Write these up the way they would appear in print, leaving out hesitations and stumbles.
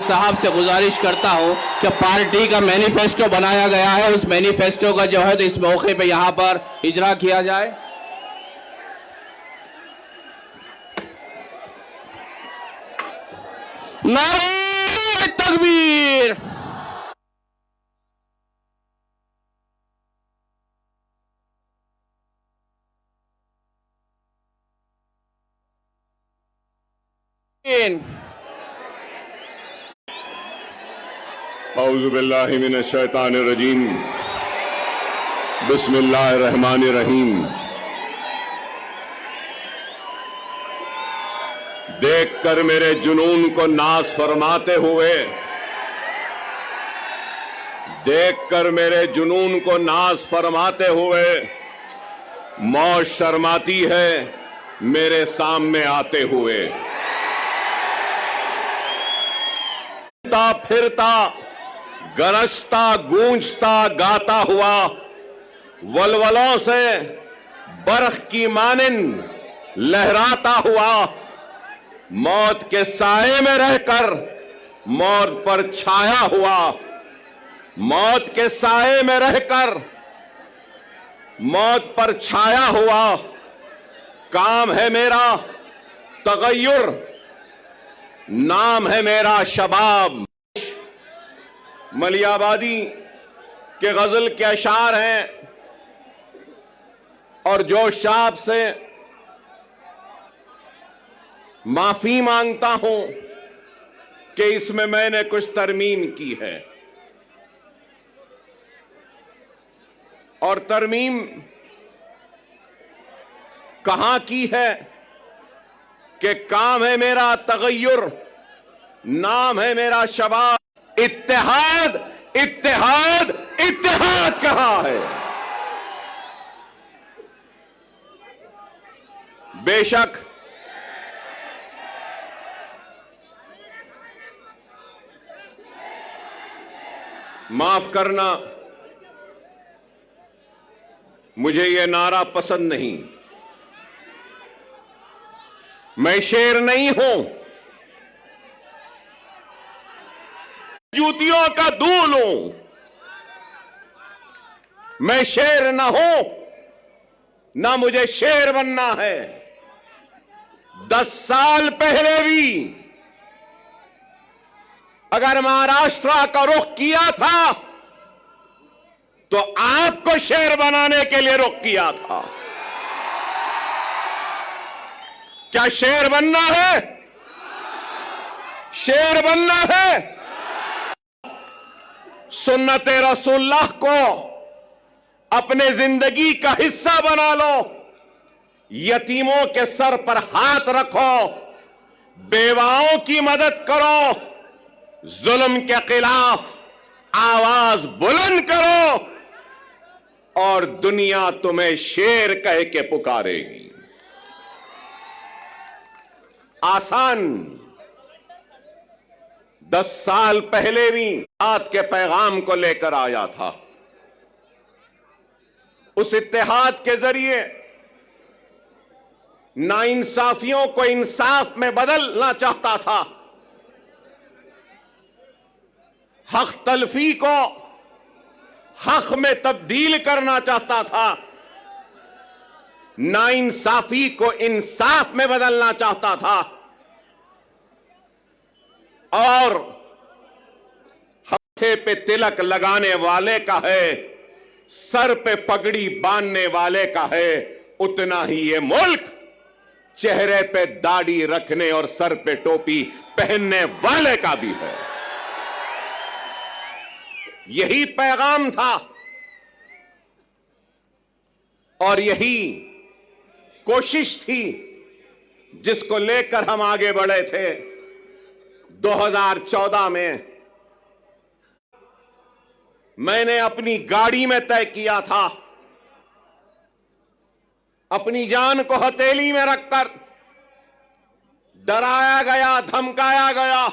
साहब से गुजारिश करता हूं कि पार्टी का मैनिफेस्टो बनाया गया है, उस मैनिफेस्टो का जो है तो इस मौके पे यहां पर इजरा किया जाए। नारे तकबीर। औज़ु बिल्लाहि मिनश शैतानिर रजीम, बिस्मिल्लाहिर रहमानिर रहीम। देखकर मेरे जुनून को नाज़ फरमाते हुए, देखकर मेरे जुनून को नाज़ फरमाते हुए मौत शर्माती है मेरे सामने आते हुए। फिरता गरजता गूंजता गाता हुआ वलवलों से बरख की मानिंद लहराता हुआ, मौत के साए में रहकर मौत पर छाया हुआ, मौत के साए में रहकर मौत पर छाया हुआ। काम है मेरा तगय्युर, नाम है मेरा शबाब। मलियाबादी के गजल के अशार हैं और जोश साहब से माफी मांगता हूं कि इसमें मैंने कुछ तरमीम की है। और तरमीम कहां की है कि काम है मेरा तगय्युर, नाम है मेरा शबाब। इत्तेहाद इत्तेहाद इत्तेहाद कहां है? बेशक माफ करना, मुझे यह नारा पसंद नहीं। मैं शेर नहीं हूं, जूतियों का दूल हूं। मैं शेर ना हूं, ना मुझे शेर बनना है। 10 साल पहले भी अगर महाराष्ट्र का रुख किया था तो आपको शेर बनाने के लिए रुख किया था। क्या शेर बनना है? शेर बनना है। सुन्नते रसूलुल्लाह को अपने जिंदगी का हिस्सा बना लो। यतीमों के सर पर हाथ रखो, बेवाओं की मदद करो, जुल्म के खिलाफ आवाज बुलंद करो और दुनिया तुम्हें शेर कह के पुकारेगी। आसान। 10 साल पहले भी इत्तेहाद के पैगाम को लेकर आया था। उस इत्तेहाद के जरिए नाइंसाफियों को इंसाफ में बदलना चाहता था, हक तलफी को हक में तब्दील करना चाहता था, नाइंसाफी को इंसाफ में बदलना चाहता था और हाथे पे तिलक लगाने वाले का है, सर पे पगड़ी बांधने वाले का है, उतना ही ये मुल्क चेहरे पे दाढ़ी रखने और सर पे टोपी पहनने वाले का भी है। यही पैगाम था और यही कोशिश थी जिसको लेकर हम आगे बढ़े थे। 2014 में मैंने अपनी गाड़ी में तय किया था, अपनी जान को हथेली में रखकर डराया गया, धमकाया गया,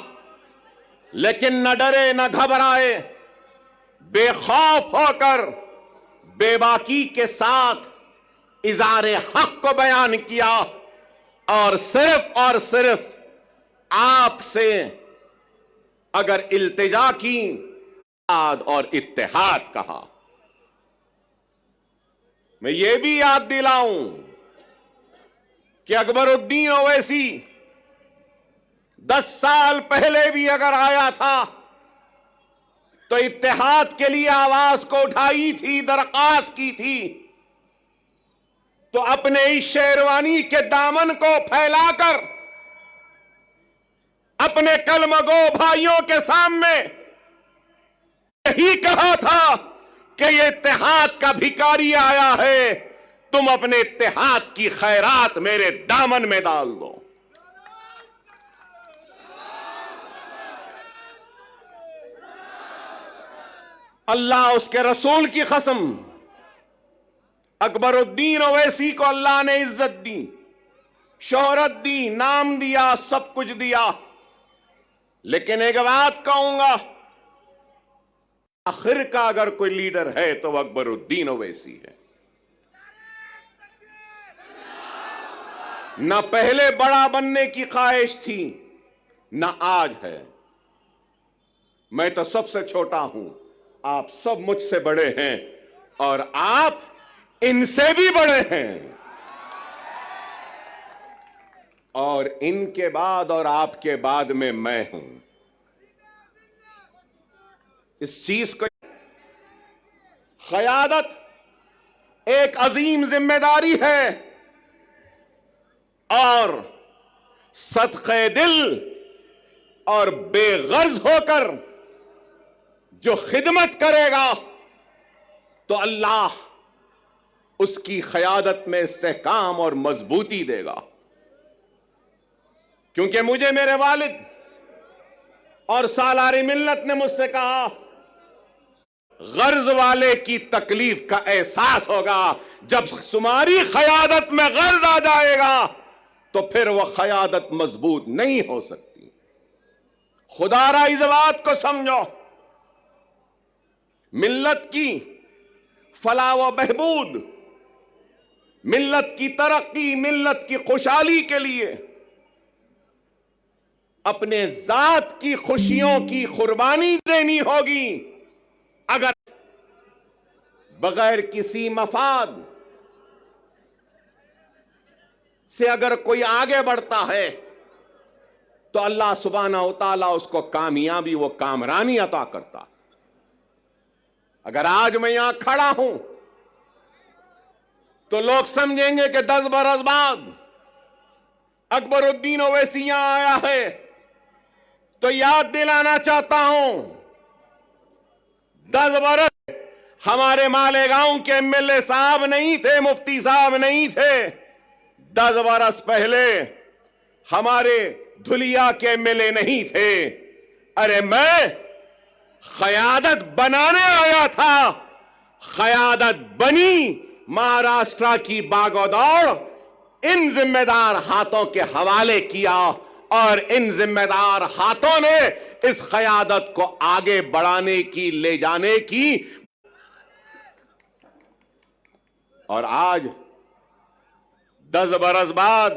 लेकिन न डरे न घबराए, बेखौफ होकर बेबाकी के साथ इज़ारे हक को बयान किया और सिर्फ आपसे अगर इल्तिजा की और इत्तेहाद कहा। मैं ये भी याद दिलाऊं कि अकबरुद्दीन ओवैसी 10 साल पहले भी अगर आया था तो इत्तेहाद के लिए आवाज को उठाई थी, दरख्वास्त की थी, तो अपने इस शेरवानी के दामन को फैलाकर अपने कलमगो भाइयों के सामने यही कहा था कि ये इत्तेहाद का भिखारी आया है, तुम अपने इत्तेहाद की खैरात मेरे दामन में डाल दो। अल्लाह उसके रसूल की कसम, अकबरुद्दीन ओवैसी को अल्लाह ने इज्जत दी, शोहरत दी, नाम दिया, सब कुछ दिया। लेकिन एक बात कहूंगा, आखिर का अगर कोई लीडर है तो वह अकबरुद्दीन ओवैसी है। ना पहले बड़ा बनने की ख्वाहिश थी, ना आज है। मैं तो सबसे छोटा हूं, आप सब मुझसे बड़े हैं और आप इनसे भी बड़े हैं। और इनके बाद और आपके बाद में मैं हूं। इस चीज को, क़यादत एक अजीम जिम्मेदारी है और सदक़े दिल और बेगर्ज होकर जो खिदमत करेगा तो अल्लाह उसकी क़यादत में इस्तेहकाम और मजबूती देगा। क्योंकि मुझे मेरे वालिद और सालारी मिल्लत ने मुझसे कहा, गर्ज वाले की तकलीफ का एहसास होगा, जब तुम्हारी क़यादत में गर्ज आ जाएगा तो फिर वह क़यादत मजबूत नहीं हो सकती। खुदारा इस बात को समझो, मिल्लत की फलाह व बहबूद, मिल्लत की तरक्की, मिल्लत की खुशहाली के लिए अपने जात की खुशियों की कुर्बानी देनी होगी। अगर बगैर किसी मफाद से अगर कोई आगे बढ़ता है तो अल्लाह सुब्हानहू व तआला उसको कामयाबी व कामरानी अता करता। अगर आज मैं यहां खड़ा हूं तो लोग समझेंगे कि 10 बरस बाद अकबरुद्दीन ओवैसी यहां आया है, तो याद दिलाना चाहता हूं, 10 बरस हमारे मालेगांव के एमएलए साहब नहीं थे, मुफ्ती साहब नहीं थे। 10 बरस पहले हमारे धुलिया के एमएलए नहीं थे। अरे मैं क़यादत बनाने आया था, क़यादत बनी, महाराष्ट्र की बागोदौड़ इन जिम्मेदार हाथों के हवाले किया और इन जिम्मेदार हाथों ने इस क़यादत को आगे बढ़ाने की, ले जाने की। और आज 10 बरस बाद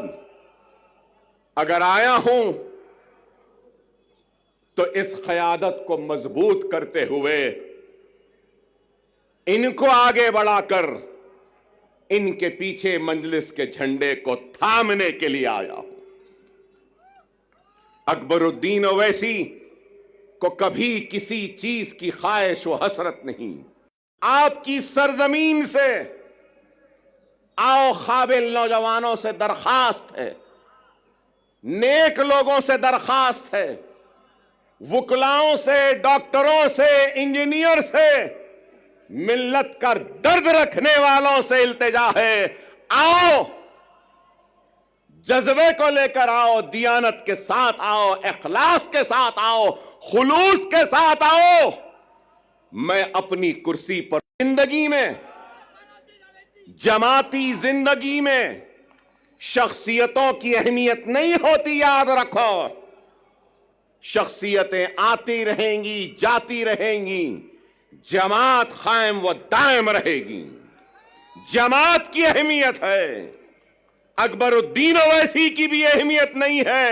अगर आया हूं तो इस क़यादत को मजबूत करते हुए इनको आगे बढ़ाकर इनके पीछे मजलिस के झंडे को थामने के लिए आया हूं। अकबरुद्दीन ओवैसी को कभी किसी चीज की ख्वाहिश व हसरत नहीं। आपकी सरजमीन से आओ काबिल नौजवानों से दरखास्त है, नेक लोगों से दरखास्त है, वुकलाओं से, डॉक्टरों से, इंजीनियर से, मिल्लत का दर्द रखने वालों से इल्तिजा है, आओ, जज्बे को लेकर आओ, दियानत के साथ आओ, इखलास के साथ आओ, खुलूस के साथ आओ। मैं अपनी कुर्सी पर जिंदगी में, जमाती जिंदगी में शख्सियतों की अहमियत नहीं होती, याद रखो। शख्सियतें आती रहेंगी, जाती रहेंगी, जमात कायम व दायम रहेगी। जमात की अहमियत है, अकबरुद्दीन ओवैसी की भी अहमियत नहीं है,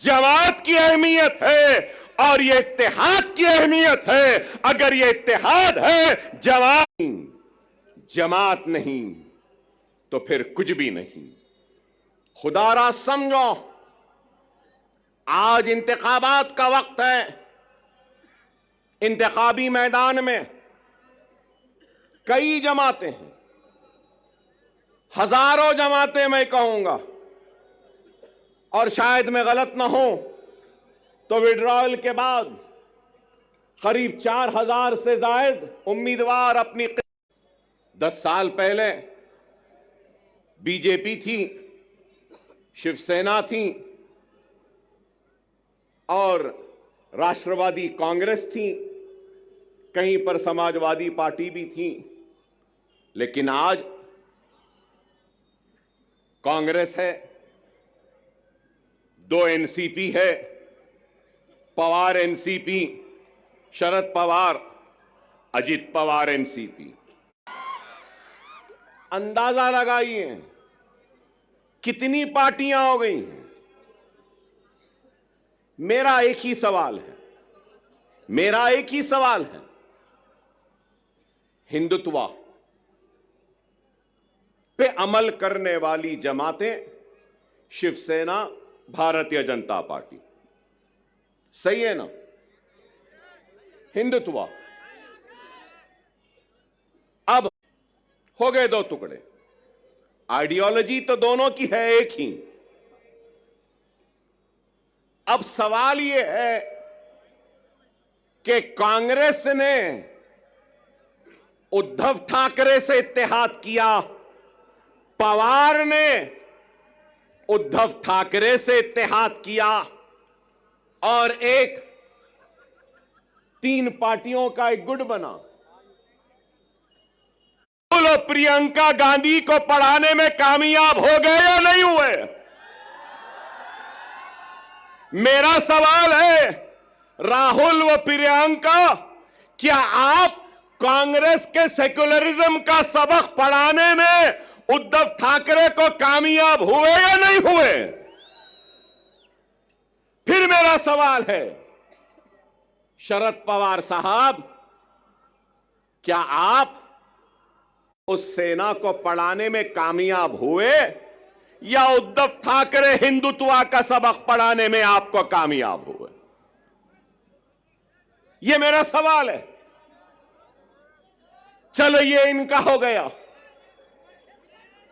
जमात की अहमियत है। और ये इत्तेहाद की अहमियत है। अगर ये इत्तेहाद है, जमात नहीं तो फिर कुछ भी नहीं। खुदारा समझो, आज इंतखाबात का वक्त है। इंतखाबी मैदान में कई जमातें हैं, हजारों जमातें मैं कहूंगा, और शायद मैं गलत ना हूं तो विड्रॉयल के बाद करीब 4000 से जायद उम्मीदवार अपनी 10 साल पहले बीजेपी थी, शिवसेना थी और राष्ट्रवादी कांग्रेस थी, कहीं पर समाजवादी पार्टी भी थी। लेकिन आज कांग्रेस है, 2 एनसीपी है, पवार एनसीपी, शरद पवार, अजित पवार एनसीपी। अंदाजा लगाइए कितनी पार्टियां हो गई हैं। मेरा एक ही सवाल है, हिंदुत्व पे अमल करने वाली जमातें शिवसेना, भारतीय जनता पार्टी, सही है ना? हिंदुत्व अब हो गए 2 टुकड़े। आइडियोलॉजी तो दोनों की है एक ही। अब सवाल यह है कि कांग्रेस ने उद्धव ठाकरे से इत्तेहाद किया, पवार ने उद्धव ठाकरे से इत्तेहाद किया, और एक 3 पार्टियों का एक गुट बना। बोलो, प्रियंका गांधी को पढ़ाने में कामयाब हो गए या नहीं हुए? मेरा सवाल है, राहुल व प्रियंका, क्या आप कांग्रेस के सेक्युलरिज्म का सबक पढ़ाने में उद्धव ठाकरे को कामयाब हुए या नहीं हुए? फिर मेरा सवाल है, शरद पवार साहब, क्या आप उस सेना को पढ़ाने में कामयाब हुए या उद्धव ठाकरे हिंदुत्व का सबक पढ़ाने में आपको कामयाब हुए? यह मेरा सवाल है। चलो, ये इनका हो गया।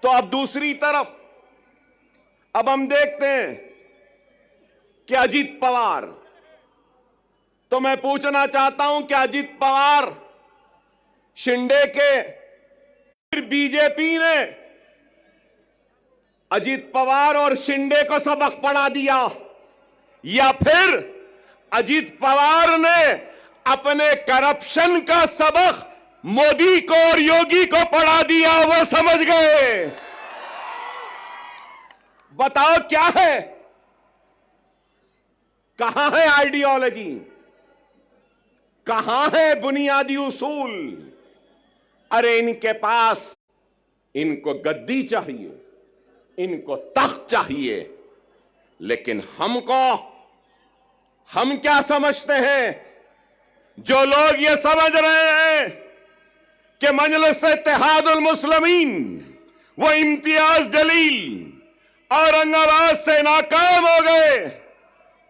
तो अब दूसरी तरफ अब हम देखते हैं कि अजित पवार, तो मैं पूछना चाहता हूं कि अजित पवार शिंदे के, फिर बीजेपी ने अजित पवार और शिंदे को सबक पढ़ा दिया, या फिर अजित पवार ने अपने करप्शन का सबक मोदी को और योगी को पढ़ा दिया? वो समझ गए। बताओ क्या है, कहां है आइडियोलॉजी, कहां है बुनियादी उसूल? अरे इनके पास, इनको गद्दी चाहिए, इनको तख्त चाहिए, लेकिन हम क्या समझते हैं? जो लोग ये समझ रहे हैं कि मजलिस इत्तेहादुल मुस्लिमीन वो इम्तियाज जलील औरंगाबाद से नाकाम हो गए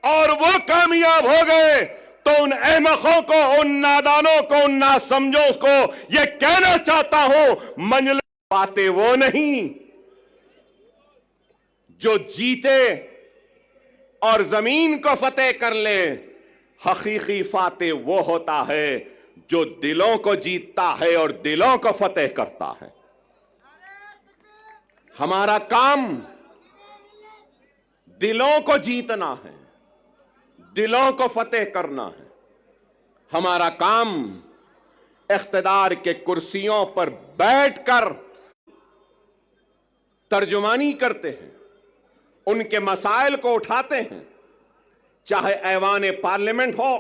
और वो कामयाब हो गए, तो उन अहमकों को, उन नादानों को, उन नासमझों को ये कहना चाहता हूं, मजलिस बातें वो नहीं जो जीते और जमीन को फतेह कर ले। हकीकी फातेह वो होता है जो दिलों को जीतता है और दिलों को फतेह करता है। हमारा काम दिलों को जीतना है, दिलों को फतेह करना है। हमारा काम इख्तिदार के कुर्सियों पर बैठकर तर्जुमानी करते हैं, उनके मसाइल को उठाते हैं, चाहे ऐवान पार्लियामेंट हो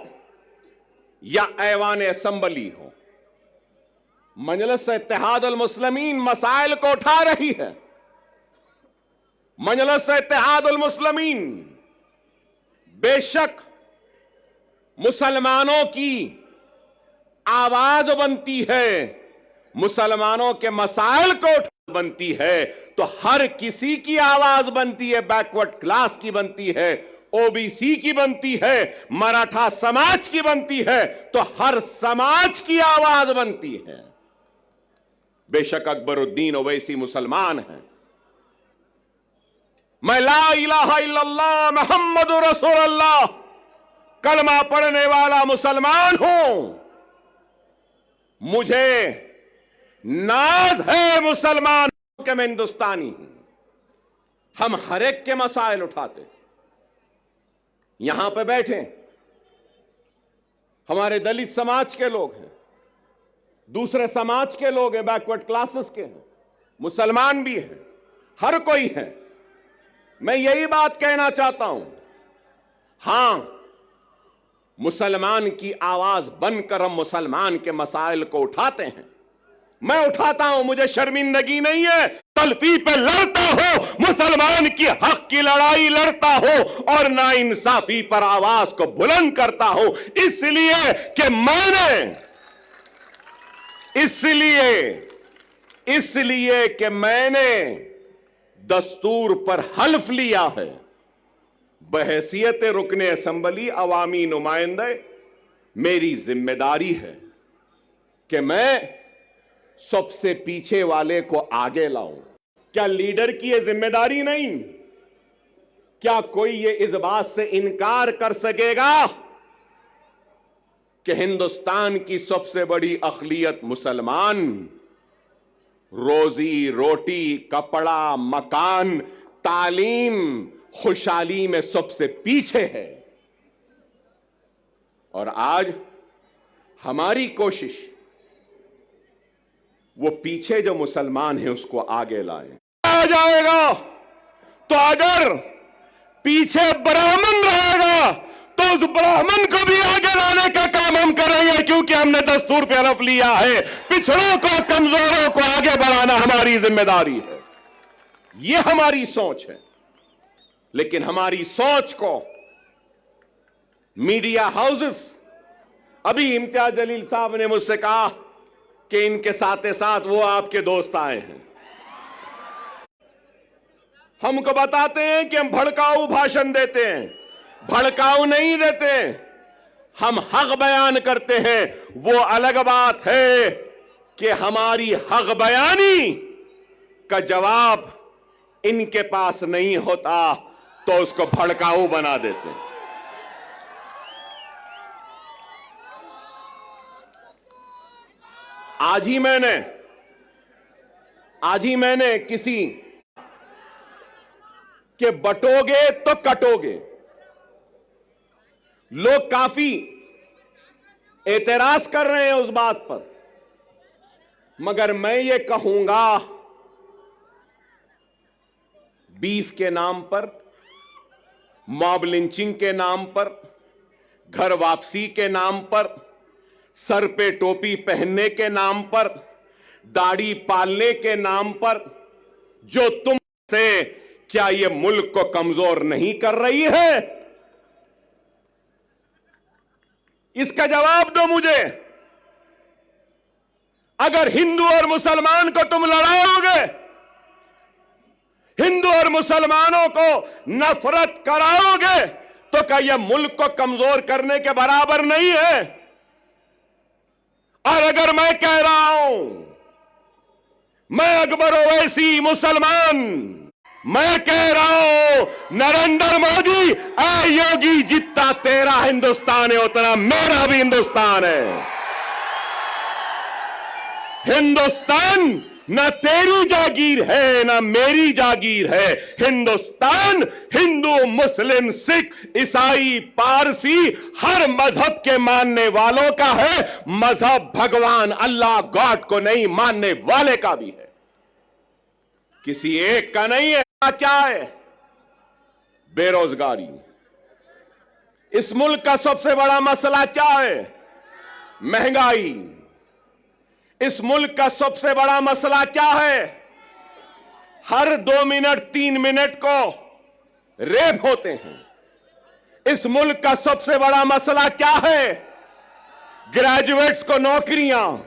या ऐवान असेंबली हो। मजलिस इत्तेहादुल मुस्लिमीन मसाइल को उठा रही है। मजलिस इत्तेहादुल मुस्लिमीन बेशक मुसलमानों की आवाज बनती है, मुसलमानों के मसाइल को बनती है, तो हर किसी की आवाज बनती है। बैकवर्ड क्लास की बनती है, ओबीसी की बनती है, मराठा समाज की बनती है, तो हर समाज की आवाज बनती है। बेशक अकबरुद्दीन ओवैसी मुसलमान हैं, मैं ला इलाहा इल्लल्लाह मुहम्मदुर रसूलुल्लाह कलमा पढ़ने वाला मुसलमान हूं। मुझे नाज है मुसलमान के मैं हिंदुस्तानी हूं। हम हर एक के मसाइल उठाते, यहां पे बैठे हमारे दलित समाज के लोग हैं, दूसरे समाज के लोग हैं, बैकवर्ड क्लासेस के हैं, मुसलमान भी हैं, हर कोई है। मैं यही बात कहना चाहता हूं, हां मुसलमान की आवाज बनकर हम मुसलमान के मसाइल को उठाते हैं। मैं उठाता हूं, मुझे शर्मिंदगी नहीं है। तलफी पे लड़ता हो, मुसलमान की हक की लड़ाई लड़ता हो और नाइंसाफी पर आवाज को बुलंद करता हो, इसलिए कि मैंने दस्तूर पर हल्फ लिया है। बहैसियत रुकने असेंबली अवामी नुमाइंदे मेरी जिम्मेदारी है कि मैं सबसे पीछे वाले को आगे लाऊं। क्या लीडर की यह जिम्मेदारी नहीं? क्या कोई ये इस बात से इनकार कर सकेगा कि हिंदुस्तान की सबसे बड़ी अक़लियत मुसलमान रोजी रोटी, कपड़ा, मकान, तालीम, खुशहाली में सबसे पीछे है? और आज हमारी कोशिश वो पीछे जो मुसलमान है उसको आगे लाए। आ जाएगा तो अगर पीछे ब्राह्मण रहेगा तो उस ब्राह्मण को भी आगे लाने का काम हम करेंगे, क्योंकि हमने दस्तूर पे हलफ लिया है। पिछड़ों को, कमजोरों को आगे बढ़ाना हमारी जिम्मेदारी है। यह हमारी सोच है। लेकिन हमारी सोच को मीडिया हाउसेस, अभी इम्तियाज जलील साहब ने मुझसे कहा कि इनके साथ साथ वो आपके दोस्त आए हैं, हमको बताते हैं कि हम भड़काऊ भाषण देते हैं। भड़काऊ नहीं देते, हम हक बयान करते हैं। वो अलग बात है कि हमारी हक बयानी का जवाब इनके पास नहीं होता तो उसको भड़काऊ बना देते हैं। आज ही मैंने किसी के बटोगे तो कटोगे, लोग काफी एतराज कर रहे हैं उस बात पर, मगर मैं ये कहूंगा, बीफ के नाम पर, मॉब लिंचिंग के नाम पर, घर वापसी के नाम पर, सर पे टोपी पहनने के नाम पर, दाढ़ी पालने के नाम पर जो तुम से, क्या यह मुल्क को कमजोर नहीं कर रही है? इसका जवाब दो मुझे। अगर हिंदू और मुसलमान को तुम लड़ाओगे, हिंदू और मुसलमानों को नफरत कराओगे, तो क्या यह मुल्क को कमजोर करने के बराबर नहीं है? और अगर मैं कह रहा हूं, मैं अकबर ओवैसी मुसलमान, मैं कह रहा हूं नरेंद्र मोदी, ऐ योगी, जितना तेरा हिंदुस्तान है उतना मेरा भी हिंदुस्तान है। हिंदुस्तान न तेरी जागीर है न मेरी जागीर है। हिंदुस्तान हिंदू, मुस्लिम, सिख, ईसाई, पारसी, हर मजहब के मानने वालों का है। मजहब भगवान अल्लाह गॉड को नहीं मानने वाले का भी है, किसी एक का नहीं है। क्या है? बेरोजगारी। इस मुल्क का सबसे बड़ा मसला क्या है? महंगाई। इस मुल्क का सबसे बड़ा मसला क्या है? हर 2 मिनट 3 मिनट को रेप होते हैं। इस मुल्क का सबसे बड़ा मसला क्या है? ग्रेजुएट्स को नौकरियां।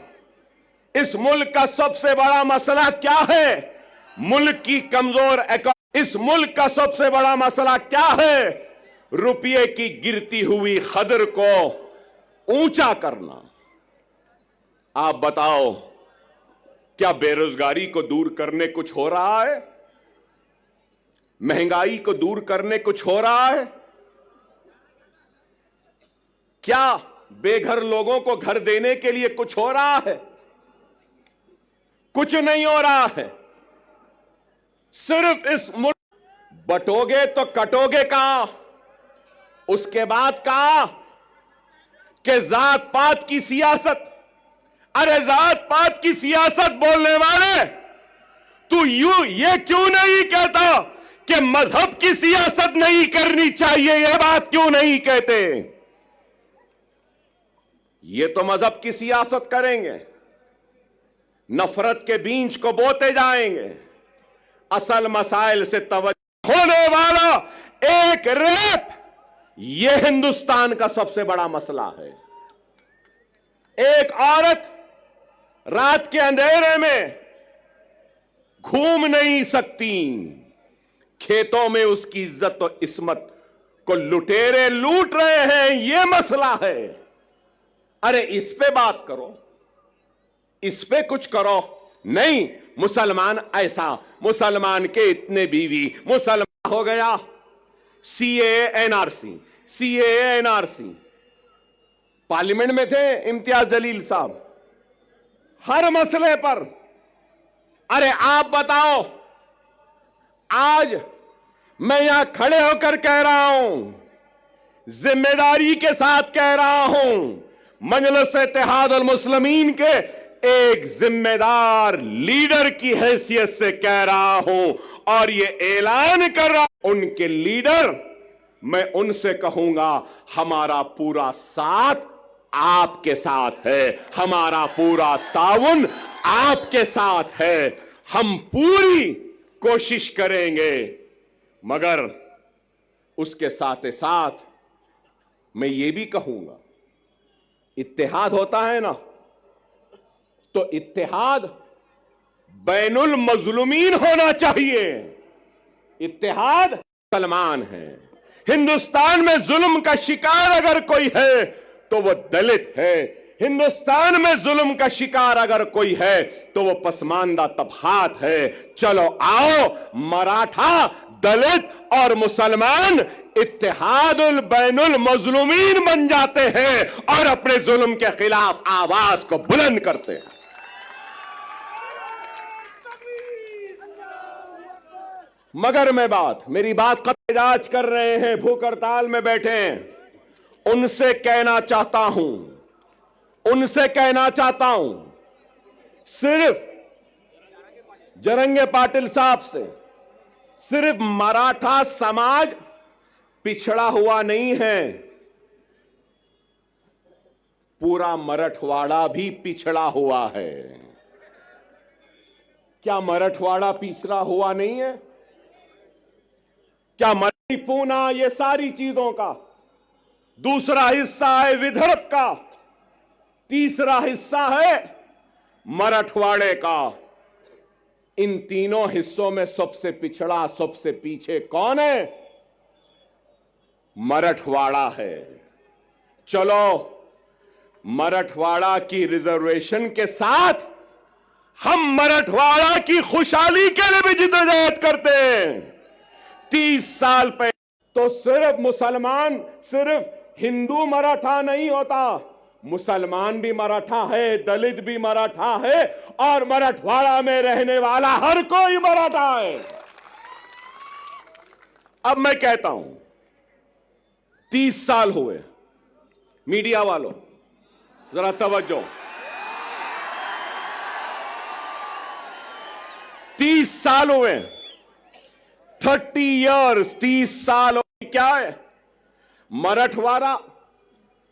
इस मुल्क का सबसे बड़ा मसला क्या है? मुल्क की कमजोर इस मुल्क का सबसे बड़ा मसला क्या है? रुपये की गिरती हुई कदर को ऊंचा करना। आप बताओ, क्या बेरोजगारी को दूर करने कुछ हो रहा है? महंगाई को दूर करने कुछ हो रहा है? क्या बेघर लोगों को घर देने के लिए कुछ हो रहा है? कुछ नहीं हो रहा है। सिर्फ इस मुल्क बटोगे तो कटोगे कहां? उसके बाद कहा कि जात पात की सियासत। अरे जात पात की सियासत बोलने वाले, तू ये क्यों नहीं कहता कि मजहब की सियासत नहीं करनी चाहिए? यह बात क्यों नहीं कहते? ये तो मजहब की सियासत करेंगे, नफरत के बीज को बोते जाएंगे, असल मसाइल से तवज्जो होने वाला एक रेप, यह हिंदुस्तान का सबसे बड़ा मसला है। एक औरत रात के अंधेरे में घूम नहीं सकती, खेतों में उसकी इज्जत और इस्मत को लुटेरे लूट रहे हैं, यह मसला है। अरे इस पे बात करो, इस पे कुछ करो। नहीं, मुसलमान ऐसा, मुसलमान के इतने बीवी, मुसलमान हो गया। CAA NRC, CAA NRC. Parliament में थे इम्तियाज जलील साहब, हर मसले पर। अरे आप बताओ, आज मैं यहां खड़े होकर कह रहा हूं, जिम्मेदारी के साथ कह रहा हूं, मजलिस इत्तेहाद अल मुस्लिमीन के एक जिम्मेदार लीडर की हैसियत से कह रहा हूं और यह ऐलान कर रहा हूं, उनके लीडर, मैं उनसे कहूंगा, हमारा पूरा साथ आपके साथ है, हमारा पूरा ताउन आपके साथ है। हम पूरी कोशिश करेंगे, मगर उसके साथ साथ मैं ये भी कहूंगा, इत्तेहाद होता है ना, तो इत्तेहाद बैनुल मजलूमीन होना चाहिए। इत्तेहाद मुसलमान है। हिंदुस्तान में जुल्म का शिकार अगर कोई है तो वो दलित है। हिंदुस्तान में जुल्म का शिकार अगर कोई है तो वो पसमानदा तबकात है। चलो आओ, मराठा, दलित और मुसलमान इत्तेहादुल बैनुल मजलूमीन बन जाते हैं और अपने जुल्म के खिलाफ आवाज को बुलंद करते हैं। मगर मेरी बात कतई कर रहे हैं, भूख हड़ताल में बैठे हैं, उनसे कहना चाहता हूं, सिर्फ जरंगे पाटिल साहब से, सिर्फ मराठा समाज पिछड़ा हुआ नहीं है, पूरा मराठवाड़ा भी पिछड़ा हुआ है। क्या मराठवाड़ा पिछड़ा हुआ नहीं है? क्या मराठी, पूना, ये सारी चीजों का दूसरा हिस्सा है विदर्भ का, तीसरा हिस्सा है मराठवाड़े का। इन तीनों हिस्सों में सबसे पिछड़ा, सबसे पीछे कौन है? मराठवाड़ा है। चलो, मराठवाड़ा की रिजर्वेशन के साथ हम मराठवाड़ा की खुशहाली के लिए भी जिद्दोजहद करते हैं। 30 साल पहले तो सिर्फ मुसलमान, सिर्फ हिंदू मराठा नहीं होता, मुसलमान भी मराठा है, दलित भी मराठा है और मराठवाड़ा में रहने वाला हर कोई मराठा है। अब मैं कहता हूं, 30 साल हुए, मीडिया वालों जरा तवज्जो, 30 साल हुए, 30 इयर्स, 30 साल हो। क्या है? Marathwada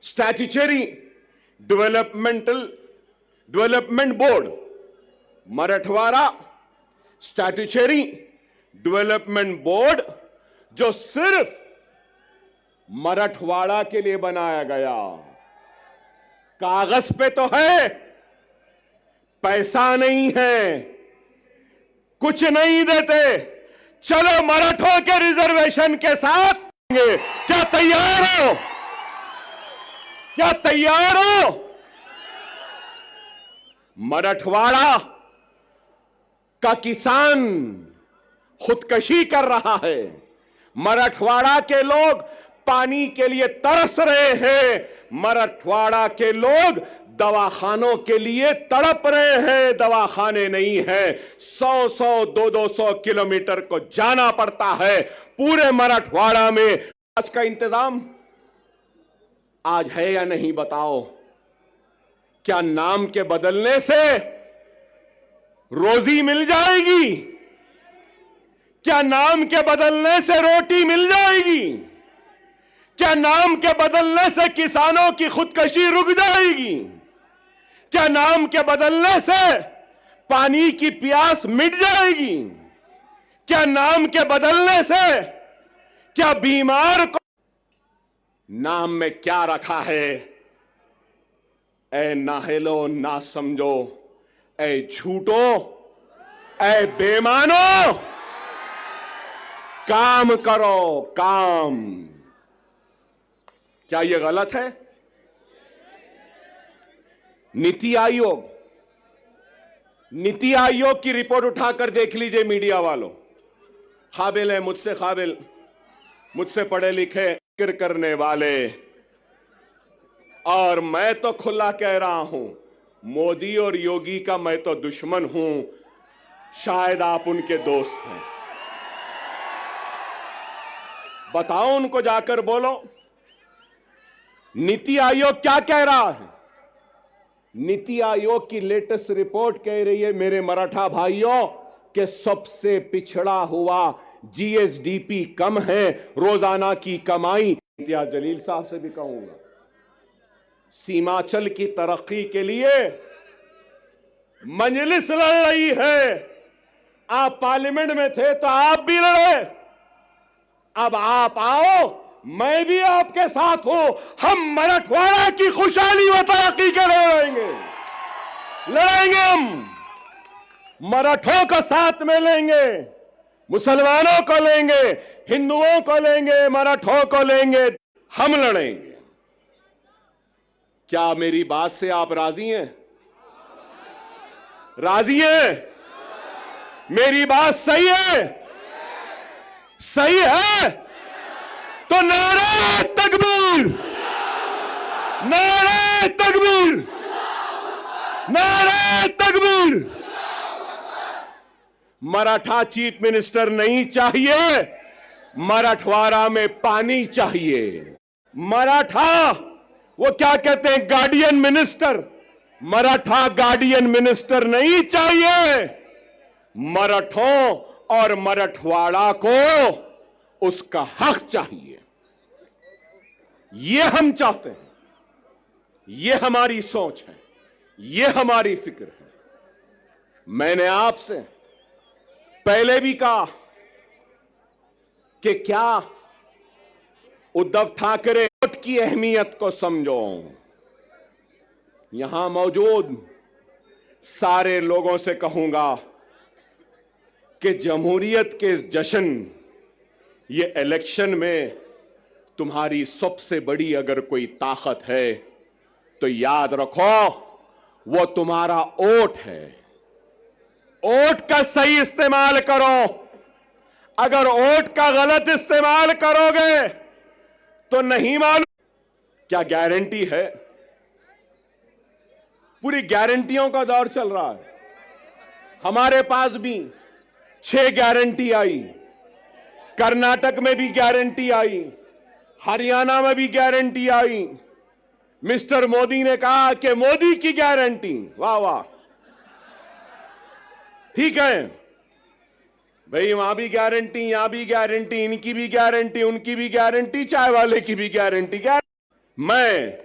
statutory development board, Marathwada statutory development board, जो सिर्फ मराठवाड़ा के लिए बनाया गया। कागज पे तो है, पैसा नहीं है, कुछ नहीं देते। चलो मराठों के रिजर्वेशन के साथ, क्या तैयार हो? क्या तैयार हो? मराठवाड़ा का किसान खुदकशी कर रहा है। मराठवाड़ा के लोग पानी के लिए तरस रहे हैं। मराठवाड़ा के लोग दवाखानों के लिए तड़प रहे हैं। दवाखाने नहीं है, 100-100, 200-200 किलोमीटर को जाना पड़ता है पूरे मराठवाड़ा में। आज का इंतजाम आज है या नहीं बताओ? क्या नाम के बदलने से रोजी मिल जाएगी? क्या नाम के बदलने से रोटी मिल जाएगी? क्या नाम के बदलने से किसानों की खुदकशी रुक जाएगी? क्या नाम के बदलने से पानी की प्यास मिट जाएगी? क्या नाम के बदलने से क्या बीमार को नाम में क्या रखा है? ऐ नाहेलो ना समझो, ऐ झूठो, ऐ बेमानो, काम करो काम। क्या यह गलत है? नीति आयोग की रिपोर्ट उठाकर देख लीजिए मीडिया वालों। काबिल है, मुझसे काबिल, मुझसे पढ़े लिखे, फिक्र करने वाले। और मैं तो खुला कह रहा हूं, मोदी और योगी का मैं तो दुश्मन हूं, शायद आप उनके दोस्त हैं। बताओ उनको, जाकर बोलो नीति आयोग क्या कह रहा है। नीति आयोग की लेटेस्ट रिपोर्ट कह रही है, मेरे मराठा भाइयों, कि सबसे पिछड़ा हुआ जीएसडीपी कम है, रोजाना की कमाई। इम्तियाज जलील साहब से भी कहूंगा, सीमांचल की तरक्की के लिए मजलिस लड़ रही है। आप पार्लियामेंट में थे तो आप भी लड़े, अब आप आओ, मैं भी आपके साथ हूं। हम मराठवाड़ा की खुशहाली व तरक्की के लिए लड़ेंगे। हम मराठों का साथ में लेंगे, मुसलमानों को लेंगे, हिंदुओं को लेंगे, मराठों को लेंगे, हम लड़ेंगे। क्या मेरी बात से आप राजी हैं? राजी हैं? मेरी बात सही है? सही है तो नारे तकबीर, नारे तकबीर, नारे तकबीर। मराठा चीफ मिनिस्टर नहीं चाहिए, मराठवाड़ा में पानी चाहिए। मराठा, वो क्या कहते हैं, guardian minister. Maratha guardian minister नहीं चाहिए। मराठों और मराठवाड़ा को उसका हक चाहिए। ये हम चाहते हैं, ये हमारी सोच है, ये हमारी फिक्र है। मैंने आपसे पहले भी कहा कि क्या उद्धव ठाकरे वोट की अहमियत को समझो। यहां मौजूद सारे लोगों से कहूंगा कि जमहूरियत के जश्न, ये इलेक्शन में तुम्हारी सबसे बड़ी अगर कोई ताकत है तो याद रखो, वो तुम्हारा वोट है। वोट का सही इस्तेमाल करो। अगर वोट का गलत इस्तेमाल करोगे तो नहीं मालूम क्या गारंटी है। पूरी गारंटियों का दौर चल रहा है। हमारे पास भी 6 गारंटी आई, कर्नाटक में भी गारंटी आई, हरियाणा में भी गारंटी आई। मिस्टर मोदी ने कहा कि मोदी की गारंटी, वाह वाह, ठीक है भाई, वहां भी गारंटी, यहां भी गारंटी, इनकी भी गारंटी, उनकी भी गारंटी, चाय वाले की भी गारंटी। मैं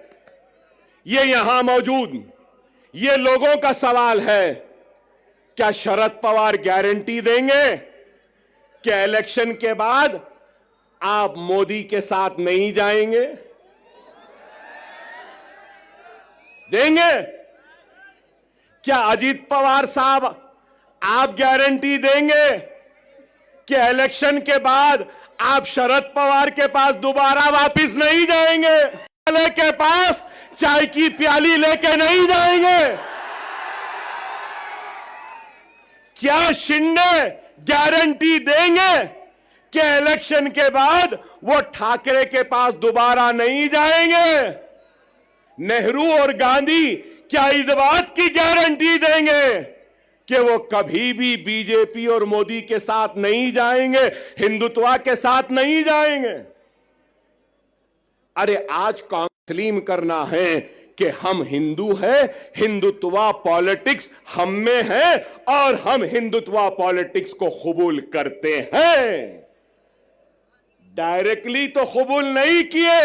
ये यहां मौजूद ये लोगों का सवाल है, क्या शरद पवार गारंटी देंगे कि इलेक्शन के बाद आप मोदी के साथ नहीं जाएंगे? देंगे? क्या अजीत पवार साहब आप गारंटी देंगे कि इलेक्शन के बाद आप शरद पवार के पास दोबारा वापस नहीं जाएंगे? वाले के पास चाय की प्याली लेके नहीं जाएंगे? क्या शिंदे गारंटी देंगे कि इलेक्शन के बाद वो ठाकरे के पास दोबारा नहीं जाएंगे? नेहरू और गांधी क्या इस बात की गारंटी देंगे कि वो कभी भी बीजेपी और मोदी के साथ नहीं जाएंगे, हिंदुत्व के साथ नहीं जाएंगे? अरे आज काउंसलिंग करना है कि हम हिंदू हैं, हिंदुत्व पॉलिटिक्स हम में है और हम हिंदुत्व पॉलिटिक्स को कबूल करते हैं। डायरेक्टली तो कबूल नहीं किए,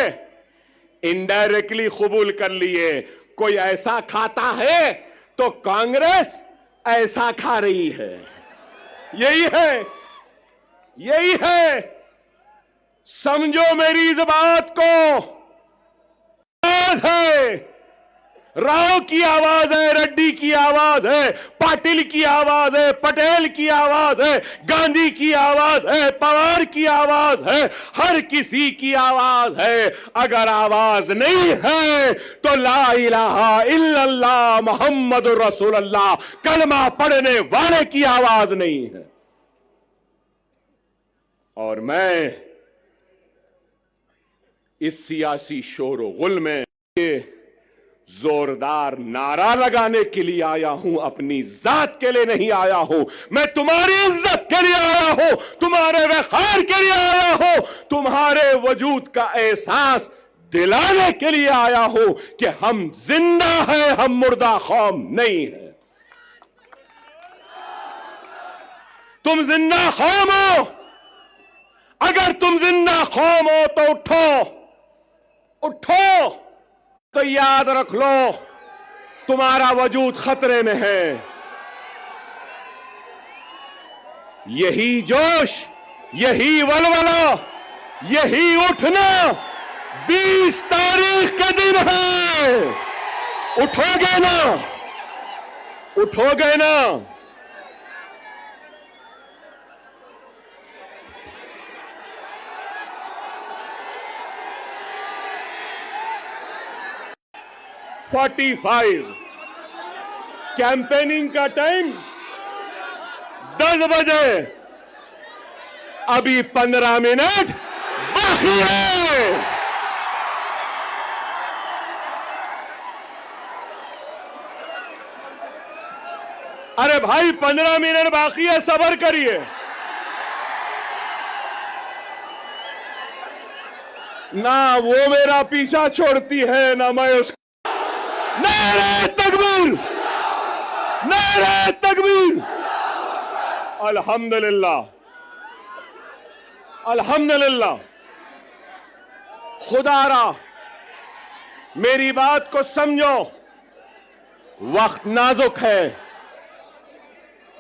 इनडायरेक्टली कबूल कर लिए। कोई ऐसा खाता है तो कांग्रेस ऐसा खा रही है। यही है, यही है। समझो मेरी इस बात को। आवाज है, राव की आवाज है, रेड्डी की आवाज है, पाटिल की आवाज है, पटेल की आवाज है, गांधी की आवाज है, पवार की आवाज है, हर किसी की आवाज है। अगर आवाज नहीं है तो ला इलाहा इल्लल्लाह मुहम्मदुर रसूलुल्लाह कलमा पढ़ने वाले की आवाज नहीं है। और मैं इस सियासी शोर-ओ-गुल में जोरदार नारा लगाने के लिए आया हूं, अपनी जात के लिए नहीं आया हूं। मैं तुम्हारी इज्जत के लिए आया हूं, तुम्हारे वक़ार के लिए आया हूं, तुम्हारे वजूद का एहसास दिलाने के लिए आया हूं कि हम जिंदा हैं, हम मुर्दा कौम नहीं है। तुम जिंदा कौम हो। अगर तुम जिंदा कौम हो तो उठो, उठो। तो याद रख लो तुम्हारा वजूद खतरे में है। यही जोश, यही वलवला, यही उठना 20 तारीख का दिन है। उठोगे ना? उठोगे ना? कैंपेनिंग का टाइम 10 बजे, अभी 15 मिनट बाकी है। अरे भाई 15 मिनट बाकी है, सब्र करिए। ना वो मेरा पीछा छोड़ती है ना मैं उसका। नारे तकबीर, नारे तकबीर। अल्हम्दुलिल्लाह, अल्हम्दुलिल्लाह। खुदारा मेरी बात को समझो, वक्त नाजुक है।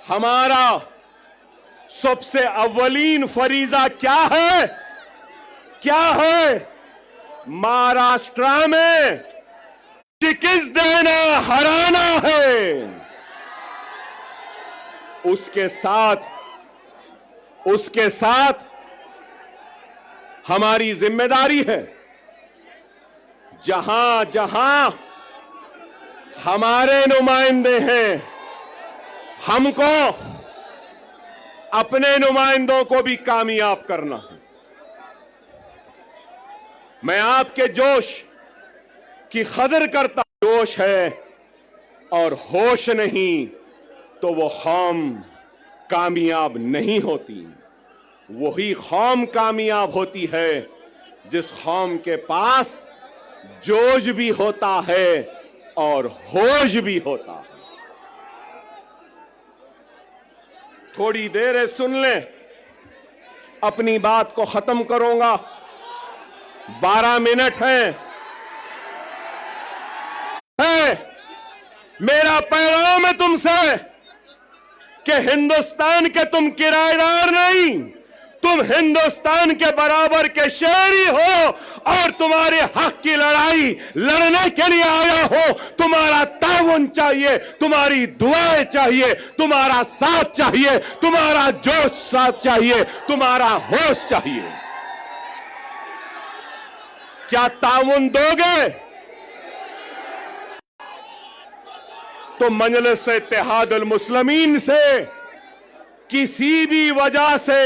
हमारा सबसे अव्वलीन फरीजा क्या है? क्या है? महाराष्ट्र में टिकस देना, हराना है। उसके साथ हमारी जिम्मेदारी है। जहां जहां हमारे नुमाइंदे हैं, हमको अपने नुमाइंदों को भी कामयाब करना है। मैं आपके जोश की कदर करता। जोश है और होश नहीं तो वो कौम कामयाब नहीं होती। वही कौम कामयाब होती है जिस कौम के पास जोश भी होता है और होश भी होता है। थोड़ी देर सुन लें, अपनी बात को खत्म करूंगा। 12 मिनट है। मेरा पैगाम है तुमसे कि हिंदुस्तान के तुम किराएदार नहीं, तुम हिंदुस्तान के बराबर के शहरी हो और तुम्हारे हक की लड़ाई लड़ने के लिए आया हो। तुम्हारा ताउन चाहिए, तुम्हारी दुआएं चाहिए, तुम्हारा साथ चाहिए, तुम्हारा जोश साथ चाहिए, तुम्हारा होश चाहिए। क्या ताउन दोगे? तो मजलिस इत्तेहादुल मुस्लिमीन से किसी भी वजह से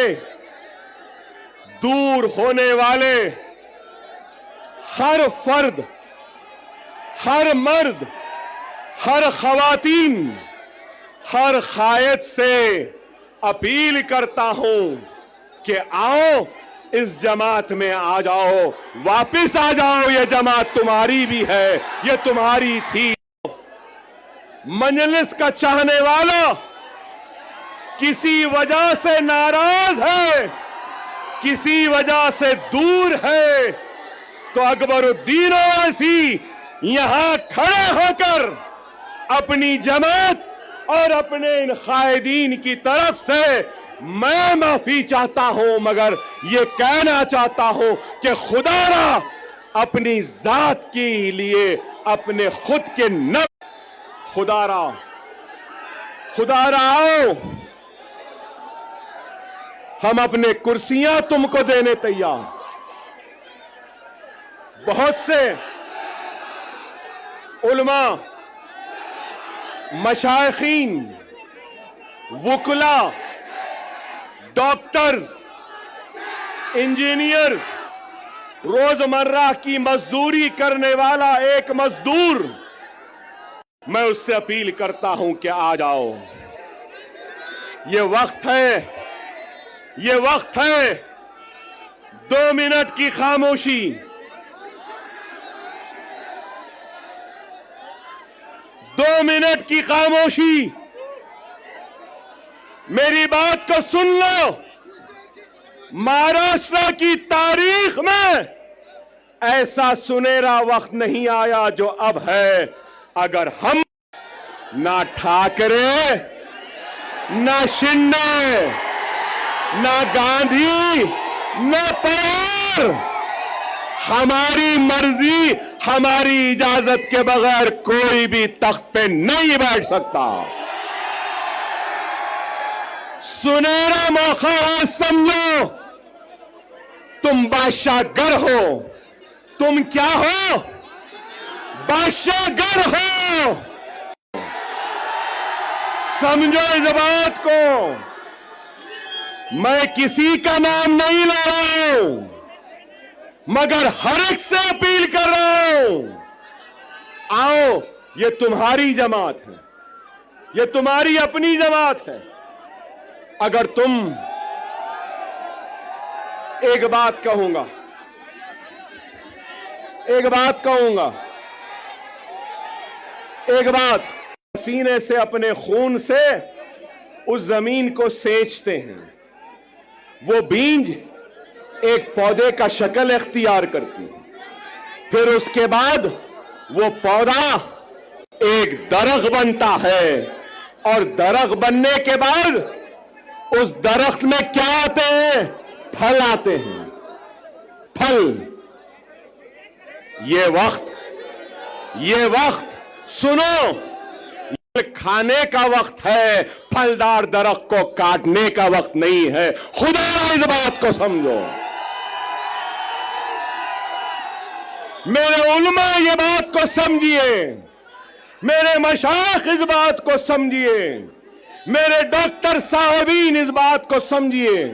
दूर होने वाले हर फर्द, हर मर्द, हर खवातीन, हर कायद से अपील करता हूं कि आओ इस जमात में आ जाओ, वापिस आ जाओ। ये जमात तुम्हारी भी है, ये तुम्हारी थी। मजलिस का चाहने वाला किसी वजह से नाराज है, किसी वजह से दूर है, तो अकबरुद्दीन ओवैसी यहां खड़े होकर अपनी जमात और अपने इन कायदीन की तरफ से मैं माफी चाहता हूं, मगर ये कहना चाहता हूं कि खुदारा अपनी जात के लिए, अपने खुद के न खुदारा आओ, हम अपने कुर्सियां तुमको देने तैयार। बहुत से उलमा, मशाइखीन, वुकला, डॉक्टर्स, इंजीनियर, रोजमर्रा की मजदूरी करने वाला एक मजदूर, मैं उससे अपील करता हूं कि आ जाओ। ये वक्त है, ये वक्त है 2 मिनट की खामोशी। 2 मिनट की खामोशी। मेरी बात को सुन लो। महाराष्ट्र की तारीख में ऐसा सुनहरा वक्त नहीं आया जो अब है। अगर हम ना ठाकरे, ना शिंदे, ना गांधी, ना पवार, हमारी मर्जी, हमारी इजाजत के बगैर कोई भी तख्त पे नहीं बैठ सकता। सुनहरा मौका है, समझो। तुम बादशाहगर हो। तुम क्या हो? बादशाहगर हो। समझो इस बात को। मैं किसी का नाम नहीं ले रहा हूं, मगर हर एक से अपील कर रहा हूं, आओ, ये तुम्हारी जमात है, ये तुम्हारी अपनी जमात है। अगर तुम, एक बात कहूंगा, एक बात कहूंगा, एक बात, पसीने से, अपने खून से उस जमीन को सेंचते हैं, वो बीज एक पौधे का शक्ल इख्तियार करती है। फिर उसके बाद वो पौधा एक दरख्त बनता है, और दरख्त बनने के बाद उस दरख्त में क्या आते हैं? फल आते हैं। फल। ये वक्त सुनो, खाने का वक्त है, फलदार दरख्त को काटने का वक्त नहीं है। खुदा इस बात को समझो। मेरे उलमा ये बात को समझिए, मेरे मशाइख इस बात को समझिए, मेरे डॉक्टर साहिबीन इस बात को समझिए,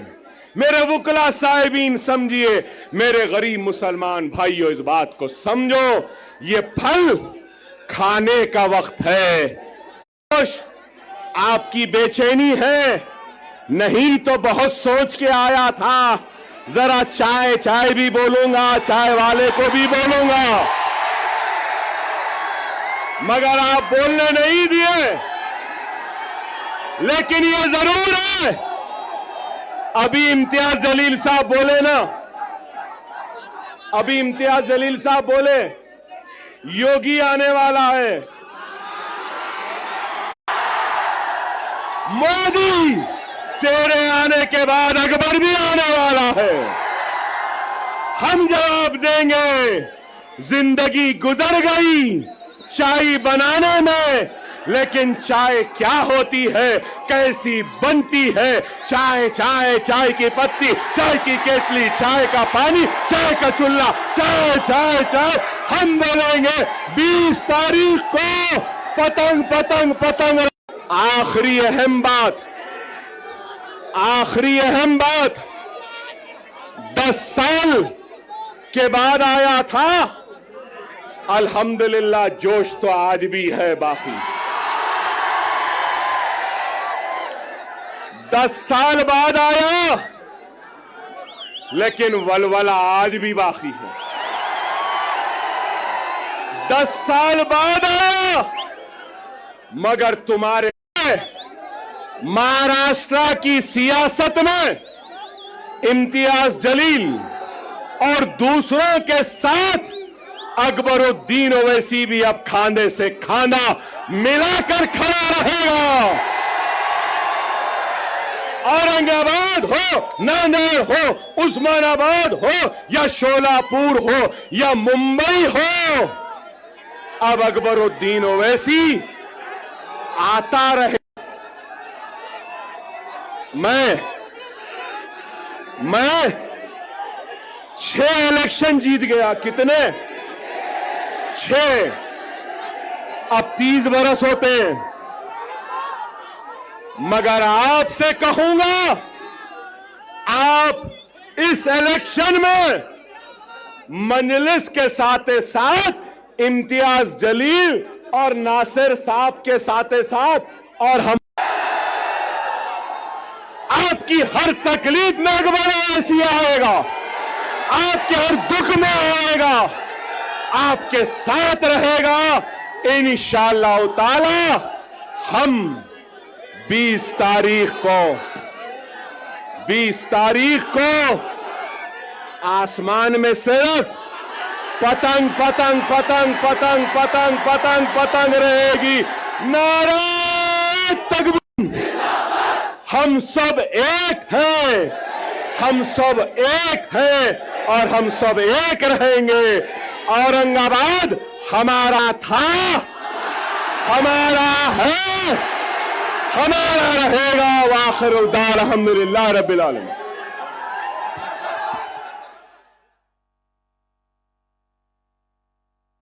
मेरे वुकला साहिबीन समझिए, मेरे गरीब मुसलमान भाइयों इस बात को समझो। ये फल खाने का वक्त है। आपकी बेचैनी है? नहीं तो बहुत सोच के आया था, जरा चाय चाय भी बोलूंगा, चाय वाले को भी बोलूंगा, मगर आप बोलने नहीं दिए। लेकिन ये जरूर है, अभी इम्तियाज जलील साहब बोले ना, अभी इम्तियाज जलील साहब बोले योगी आने वाला है। मोदी तेरे आने के बाद अकबर भी आने वाला है। हम जवाब देंगे, जिंदगी गुजर गई चाय बनाने में, लेकिन चाय क्या होती है, कैसी बनती है। चाय चाय चाय की पत्ती, चाय की केतली, चाय का पानी, चाय का चूल्हा, चाय चाय चाय। हम बोलेंगे 20 तारीख को पतंग पतंग पतंग। आखिरी अहम बात, 10 साल के बाद आया था, अल्हम्दुलिल्लाह जोश तो आज भी है बाकी। 10 साल बाद आया, लेकिन वलवला आज भी बाकी है। 10 साल बाद आया, मगर तुम्हारे महाराष्ट्र की सियासत में इम्तियाज जलील और दूसरों के साथ अकबरुद्दीन ओवैसी भी अब खांधे से खांधा मिलाकर खड़ा रहेगा। औरंगाबाद हो, नांदेड़ हो, उस्मानाबाद हो या शोलापुर हो या मुंबई हो, अब अकबरुद्दीन ओवैसी आता रहे। मैं 6 इलेक्शन जीत गया। कितने? 6। अब 30 बरस होते हैं। मगर आपसे कहूंगा, आप इस इलेक्शन में मजलिस के साथ साथ इम्तियाज जलील और नासिर साहब के साथ और हम आपकी हर तकलीफ में अकबर ओवैसी आएगा, आपके हर दुख में आएगा, आपके साथ रहेगा इंशाअल्लाह ताला। हम 20 तारीख को आसमान में सिर्फ पतंग पतंग पतंग पतंग पतंग पतंग पतंग रहेगी। नारा तकबीर। हम सब एक हैं, हम सब एक हैं और हम सब एक रहेंगे। औरंगाबाद हमारा था, हमारा है, हमारा रहेगा। वाखिर दार अल्हम्दुलिल्लाह रब्बिल आलमीन।